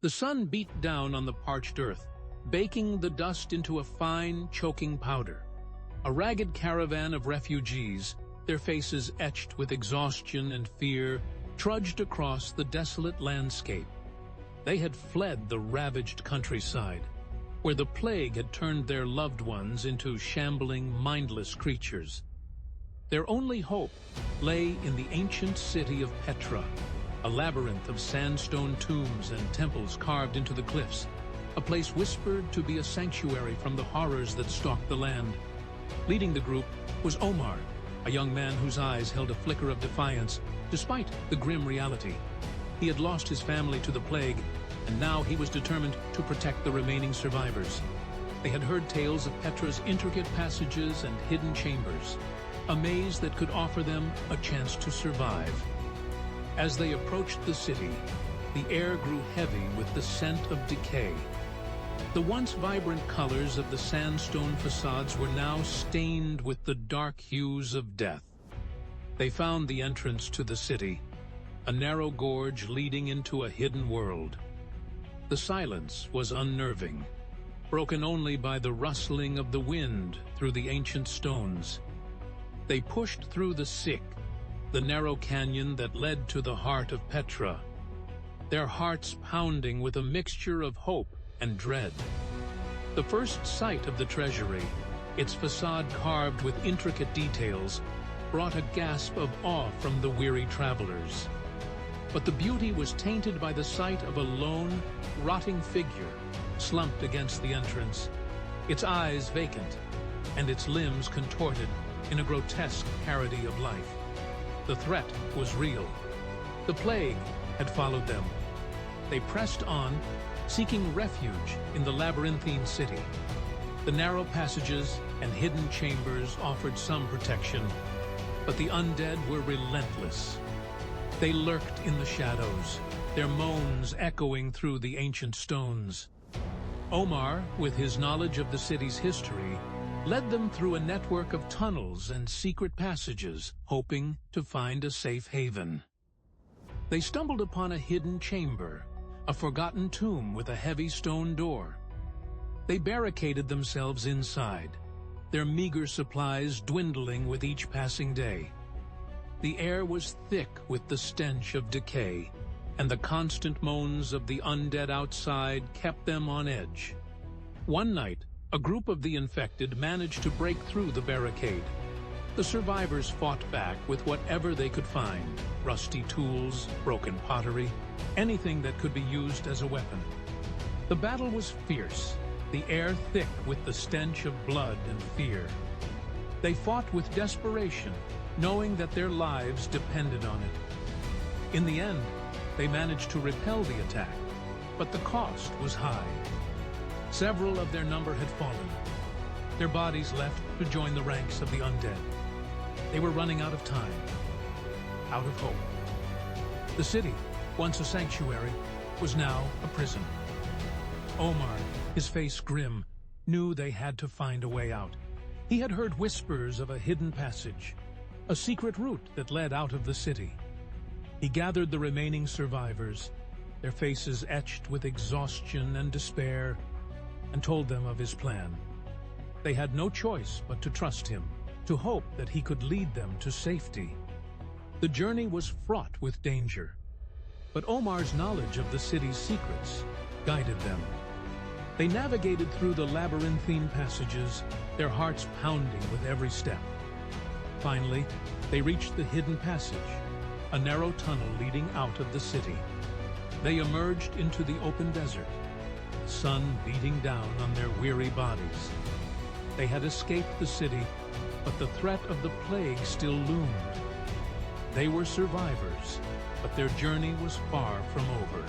The sun beat down on the parched earth, baking the dust into a fine, choking powder. A ragged caravan of refugees, their faces etched with exhaustion and fear, trudged across the desolate landscape. They had fled the ravaged countryside, where the plague had turned their loved ones into shambling, mindless creatures. Their only hope lay in the ancient city of Petra, a labyrinth of sandstone tombs and temples carved into the cliffs, a place whispered to be a sanctuary from the horrors that stalked the land. Leading the group was Omar, a young man whose eyes held a flicker of defiance, despite the grim reality. He had lost his family to the plague, and now he was determined to protect the remaining survivors. They had heard tales of Petra's intricate passages and hidden chambers, a maze that could offer them a chance to survive. As they approached the city, the air grew heavy with the scent of decay. The once vibrant colors of the sandstone facades were now stained with the dark hues of death. They found the entrance to the city, a narrow gorge leading into a hidden world. The silence was unnerving, broken only by the rustling of the wind through the ancient stones. They pushed through the sick, the narrow canyon that led to the heart of Petra, their hearts pounding with a mixture of hope and dread. The first sight of the treasury, its facade carved with intricate details, brought a gasp of awe from the weary travelers. But the beauty was tainted by the sight of a lone, rotting figure slumped against the entrance, its eyes vacant and its limbs contorted in a grotesque parody of life. The threat was real. The plague had followed them. They pressed on, seeking refuge in the labyrinthine city. The narrow passages and hidden chambers offered some protection, but the undead were relentless. They lurked in the shadows, their moans echoing through the ancient stones. Omar, with his knowledge of the city's history, led them through a network of tunnels and secret passages, hoping to find a safe haven. They stumbled upon a hidden chamber, a forgotten tomb with a heavy stone door. They barricaded themselves inside, their meager supplies dwindling with each passing day. The air was thick with the stench of decay, and the constant moans of the undead outside kept them on edge. One night, a group of the infected managed to break through the barricade. The survivors fought back with whatever they could find: rusty tools, broken pottery, anything that could be used as a weapon. The battle was fierce, the air thick with the stench of blood and fear. They fought with desperation, knowing that their lives depended on it. In the end, they managed to repel the attack, but the cost was high. Several of their number had fallen, their bodies left to join the ranks of the undead. They were running out of time, out of hope. The city, once a sanctuary, was now a prison. Omar, his face grim, knew they had to find a way out. He had heard whispers of a hidden passage, a secret route that led out of the city. He gathered the remaining survivors, their faces etched with exhaustion and despair, and told them of his plan. They had no choice but to trust him, to hope that he could lead them to safety. The journey was fraught with danger, but Omar's knowledge of the city's secrets guided them. They navigated through the labyrinthine passages, their hearts pounding with every step. Finally, they reached the hidden passage, a narrow tunnel leading out of the city. They emerged into the open desert, the sun beating down on their weary bodies. They had escaped the city, but the threat of the plague still loomed. They were survivors, but their journey was far from over.